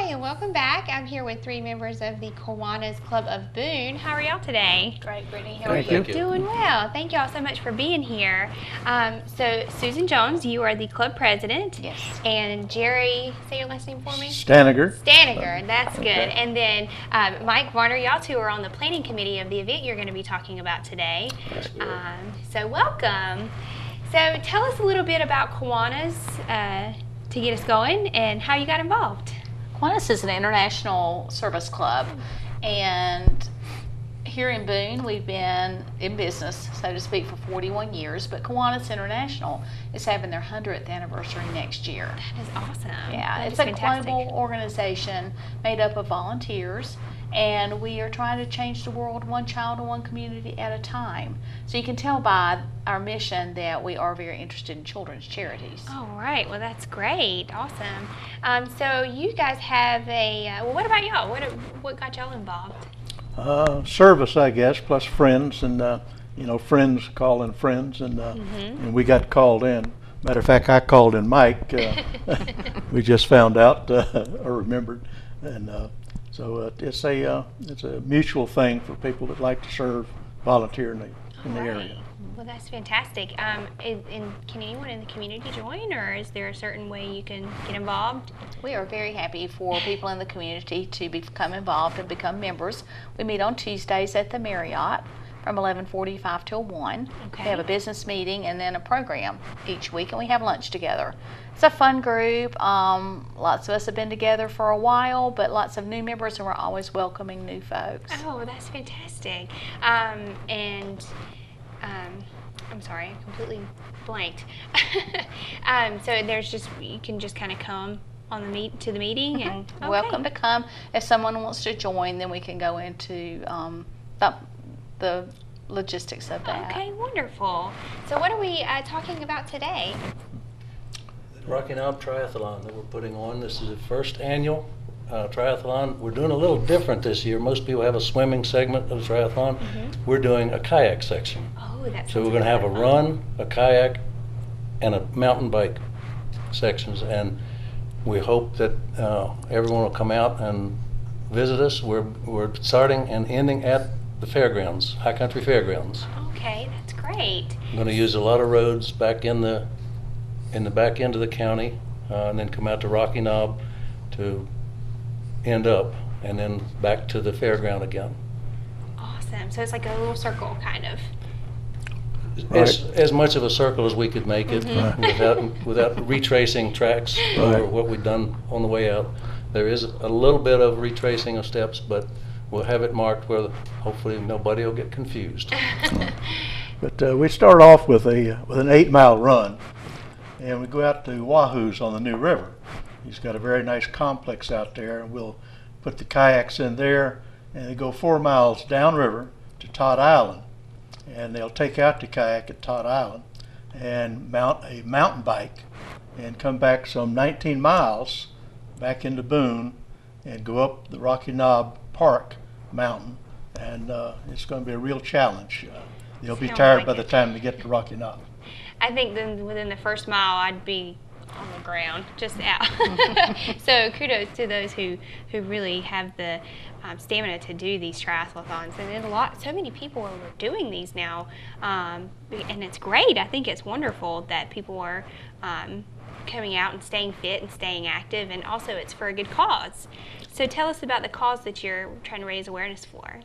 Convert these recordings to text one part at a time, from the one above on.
and welcome back. I'm here with 3 members of the Kiwanis Club of Boone. How are y'all today? Great, Brittany. How are you? Thank you. Doing well. Thank y'all so much for being here. So Susan Jones, you are the club president. Yes. And Jerry, say your last name for me. Staniger. Staniger, that's good. Okay. And then Mike Warner, y'all two are on the planning committee of the event you're going to be talking about today. So welcome. So tell us a little bit about Kiwanis to get us going and how you got involved. Kiwanis is an international service club, and here in Boone we've been in business, so to speak, for 41 years, but Kiwanis International is having their 100th anniversary next year. That is awesome. Yeah, That it's is a fantastic. global organization made up of volunteers, and we are trying to change the world one child and one community at a time. So you can tell by our mission that we are very interested in children's charities. All right, well that's great, awesome. So you guys have a, well what about y'all? What got y'all involved? Service, I guess, plus friends, and friends calling friends, and and we got called in. Matter of fact, I called in Mike. We just found out or remembered, and so it's a mutual thing for people that like to serve, volunteer in the area. Well, that's fantastic. And can anyone in the community join, or is there a certain way you can get involved? We are very happy for people in the community to become involved and become members. We meet on Tuesdays at the Marriott from 11:45 till 1. Okay. We have a business meeting and then a program each week, and we have lunch together. It's a fun group. Lots of us have been together for a while, but lots of new members, and we're always welcoming new folks. Oh, that's fantastic. I'm sorry, I completely blanked. So there's just, you can just kind of come on to the meeting and okay. Welcome to come. If someone wants to join, then we can go into the logistics of that. Okay, wonderful. So what are we talking about today? Rocky Knob Triathlon that we're putting on. This is the first annual triathlon. We're doing a little different this year. Most people have a swimming segment of the triathlon. We're doing a kayak section. Oh, that's So we're going to have a run, a kayak, and a mountain bike sections. And we hope that everyone will come out and visit us. We're starting and ending at the fairgrounds, High Country Fairgrounds. Okay, that's great. I'm going to use a lot of roads back in the back end of the county, and then come out to Rocky Knob to end up, and then back to the fairground again. Awesome. So it's like a little circle, kind of. As much of a circle as we could make it, without retracing tracks over what we've done on the way out. There is a little bit of retracing of steps, but we'll have it marked where hopefully nobody will get confused. But we start off with an 8-mile run, and we go out to Wahoo's on the New River. He's got a very nice complex out there, and we'll put the kayaks in there, and they go 4 miles downriver to Todd Island, and they'll take out the kayak at Todd Island and mount a mountain bike and come back some 19 miles back into Boone and go up the Rocky Knob Park mountain, and it's going to be a real challenge. They'll be tired by the time they get to Rocky Knob. I think then within the first mile, I'd be on the ground, just out. So kudos to those who really have the stamina to do these triathlons. And there's so many people are doing these now, and it's great. I think it's wonderful that people are coming out and staying fit and staying active, and also it's for a good cause. So tell us about the cause that you're trying to raise awareness for.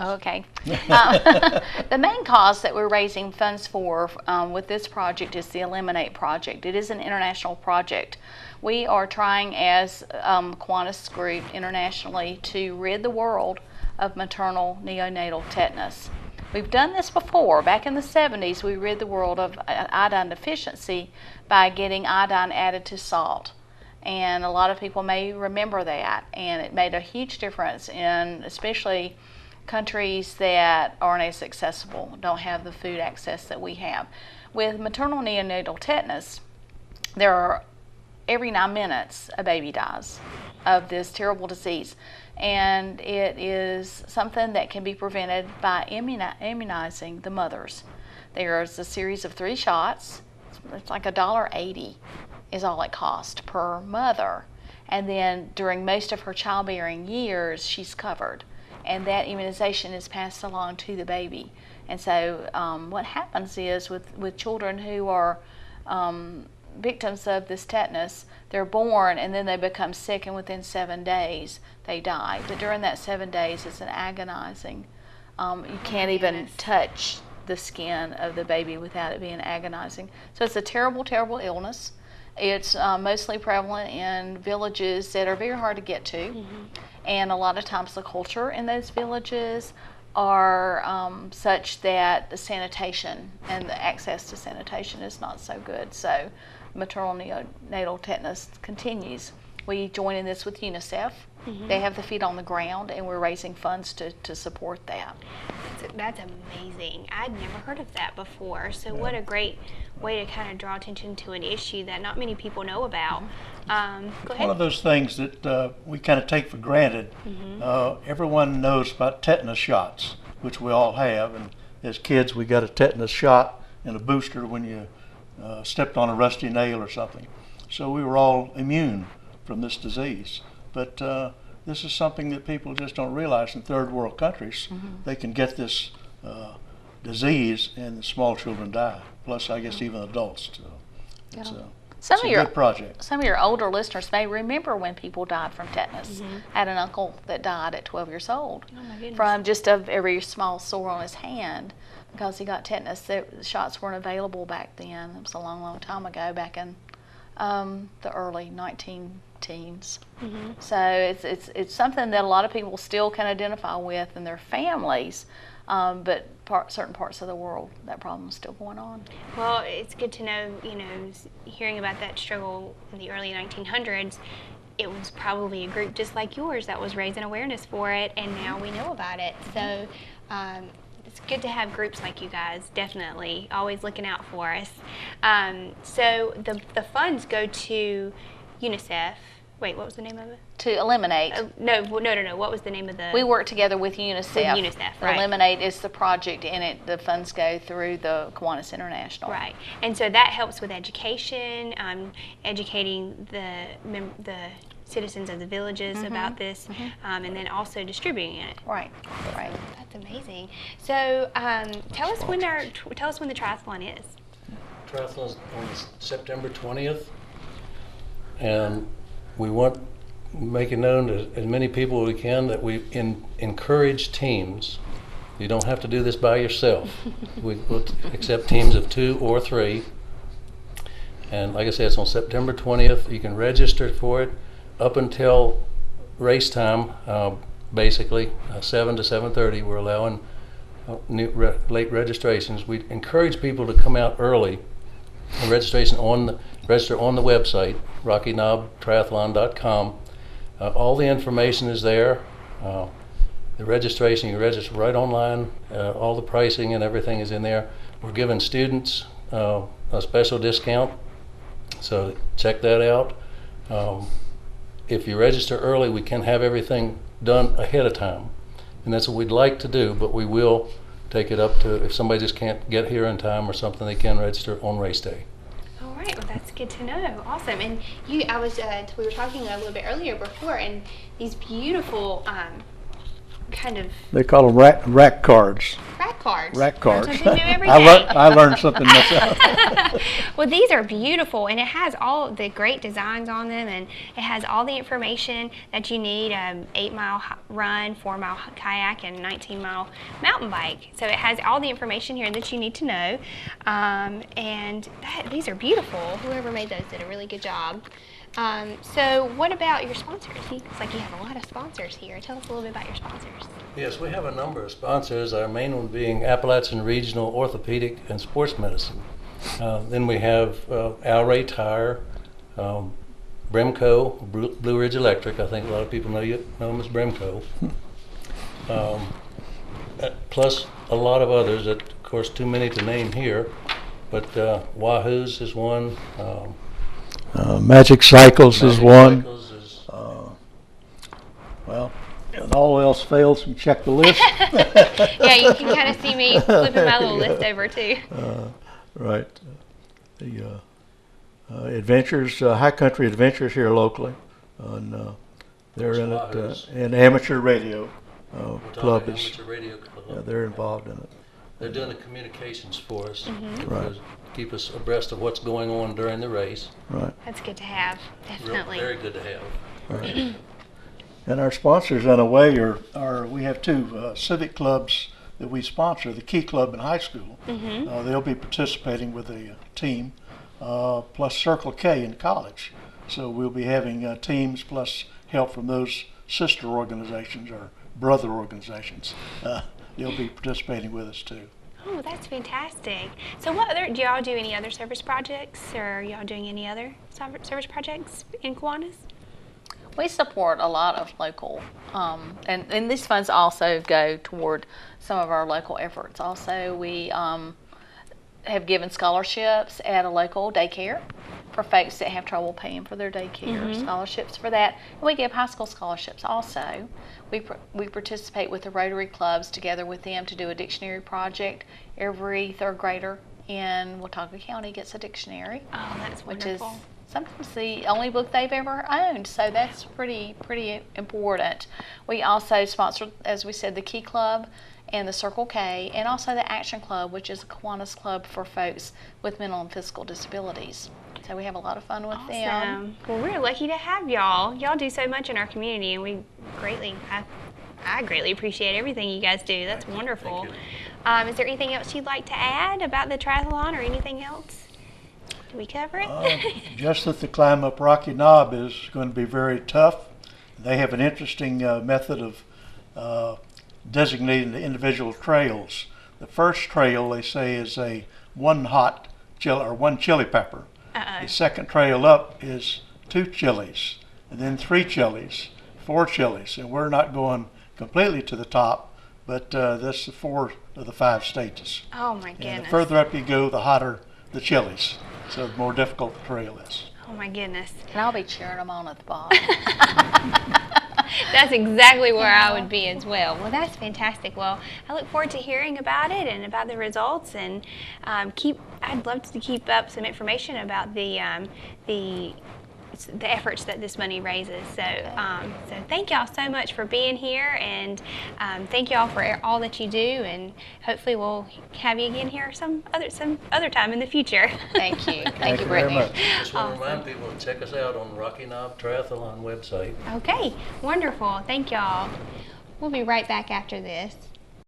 Okay. The main cause that we're raising funds for with this project is the Eliminate Project. It is an international project. We are trying as Kiwanis Group internationally to rid the world of maternal neonatal tetanus. We've done this before. Back in the 70s, we rid the world of iodine deficiency by getting iodine added to salt. And a lot of people may remember that, and it made a huge difference in especially countries that aren't as accessible, don't have the food access that we have. With maternal neonatal tetanus, every 9 minutes a baby dies of this terrible disease, and it is something that can be prevented by immunizing the mothers. There's a series of 3 shots. It's like $1.80 is all it costs per mother. And then during most of her childbearing years, she's covered. And that immunization is passed along to the baby. And so what happens is with children who are victims of this tetanus, they're born and then they become sick, and within 7 days they die. But during that 7 days, it's an agonizing. You can't even touch the skin of the baby without it being agonizing. So it's a terrible, terrible illness. It's mostly prevalent in villages that are very hard to get to, and a lot of times the culture in those villages are such that the sanitation and the access to sanitation is not so good. So maternal neonatal tetanus continues. We join in this with UNICEF. They have the feet on the ground, and we're raising funds to support that. That's amazing. I'd never heard of that before. So what a great way to kind of draw attention to an issue that not many people know about. Go ahead. One of those things that we kind of take for granted. Everyone knows about tetanus shots, which we all have. And as kids, we got a tetanus shot and a booster when you stepped on a rusty nail or something. So we were all immune from this disease. But this is something that people just don't realize. In third world countries, they can get this disease and small children die. Plus, I guess even adults. So it's a good project. Some of your older listeners may remember when people died from tetanus. I had an uncle that died at 12 years old from just a very small sore on his hand because he got tetanus. The shots weren't available back then. It was a long, long time ago, back in the early 19-teens. So it's something that a lot of people still can identify with in their families, but certain parts of the world, that problem is still going on. Well, it's good to know, hearing about that struggle in the early 1900s, it was probably a group just like yours that was raising awareness for it, and now we know about it. So it's good to have groups like you guys, definitely, always looking out for us. So the funds go to UNICEF. Wait, what was the name of it? To eliminate. No. What was the name of the? We work together with UNICEF. With UNICEF, right. Eliminate is the project, and the funds go through the Kiwanis International. Right, and so that helps with education, educating the citizens of the villages about this, and then also distributing it. Right. That's amazing. So tell us when the triathlon is. Triathlon is on September 20th, and we want to make it known to as many people as we can that we encourage teams. You don't have to do this by yourself. We'll accept teams of 2 or 3. And like I said, it's on September 20th. You can register for it up until race time, basically 7 to 7:30. We're allowing late registrations. We encourage people to come out early. Register on the website, rockyknobtriathlon.com. All the information is there. The registration, you register right online. All the pricing and everything is in there. We're giving students a special discount, so check that out. If you register early, we can have everything done ahead of time, and that's what we'd like to do, but we will take it up to, if somebody just can't get here in time or something, they can register on race day. All right, well that's good to know. Awesome. And we were talking a little bit earlier before, and these beautiful kind of, they call them rack cards. Rack cards. Rack cards. Learn something new every day. I learned something myself. Well, these are beautiful, and it has all the great designs on them, and it has all the information that you need: 8-mile run, 4-mile kayak, and 19-mile mountain bike. So it has all the information here that you need to know, and these are beautiful. Whoever made those did a really good job. So what about your sponsors? It's like you have a lot of sponsors here. Tell us a little bit about your sponsors. Yes, we have a number of sponsors, our main one being Appalachian Regional Orthopedic and Sports Medicine. Then we have Alray Tire, Bremco, Blue Ridge Electric. I think a lot of people know them as Bremco. Plus a lot of others that, of course, too many to name here. But Wahoo's is one. Magic Cycles is one. Cycles is, well, if all else fails, we check the list. Yeah, you can kind of see me flipping my little list over too. Right. adventures, high country adventures here locally. And they're in it, Wahoos. and amateur radio club Watauga is, Amateur Radio Club. yeah, they're involved in it. They're doing the communications for us, Right. to keep us abreast of what's going on during the race. Right. That's good to have, definitely. Very good to have. Right. And our sponsors, in a way, are we have two civic clubs that we sponsor. The Key Club in high school, they'll be participating with a team, plus Circle K in college. So we'll be having teams plus help from those sister organizations or brother organizations. They'll be participating with us too. Oh, that's fantastic. So what other, do y'all do any other service projects, or are y'all doing any other service projects in Kiwanis? We support a lot of local, and these funds also go toward some of our local efforts. Also, we have given scholarships at a local daycare for folks that have trouble paying for their daycare, scholarships for that. And we give high school scholarships also. We participate with the Rotary clubs together with them to do a dictionary project. Every third grader in Watauga County gets a dictionary. Oh, that's which wonderful. is sometimes the only book they've ever owned, so that's pretty important. We also sponsor, as we said, the Key Club and the Circle K, and also the Action Club, which is a Kiwanis club for folks with mental and physical disabilities. So we have a lot of fun with them. Well, we're lucky to have y'all. Y'all do so much in our community, and we I greatly appreciate everything you guys do. That's wonderful. Thank you. Is there anything else you'd like to add about the triathlon, or anything else? Did we cover it? Just that the climb up Rocky Knob is going to be very tough. They have an interesting method of designating the individual trails. The first trail, they say, is one chili pepper. The second trail up is 2 chilies, and then 3 chilies, 4 chilies, and we're not going completely to the top, but that's the 4 of the 5 stages. Oh my And goodness. the further up you go, the hotter the chilies, so the more difficult the trail is. Oh my goodness. And I'll be cheering them on at the bottom. That's exactly where I would be as well. Well, that's fantastic. Well, I look forward to hearing about it and about the results, and I'd love to keep up some information about the efforts that this money raises. So, so thank y'all so much for being here, and thank y'all for all that you do, and hopefully we'll have you again here some other time in the future. Thank you. Thank you, very Brittany. much. Just want to remind people to check us out on Rocky Knob Triathlon website. Okay, wonderful. Thank y'all. We'll be right back after this.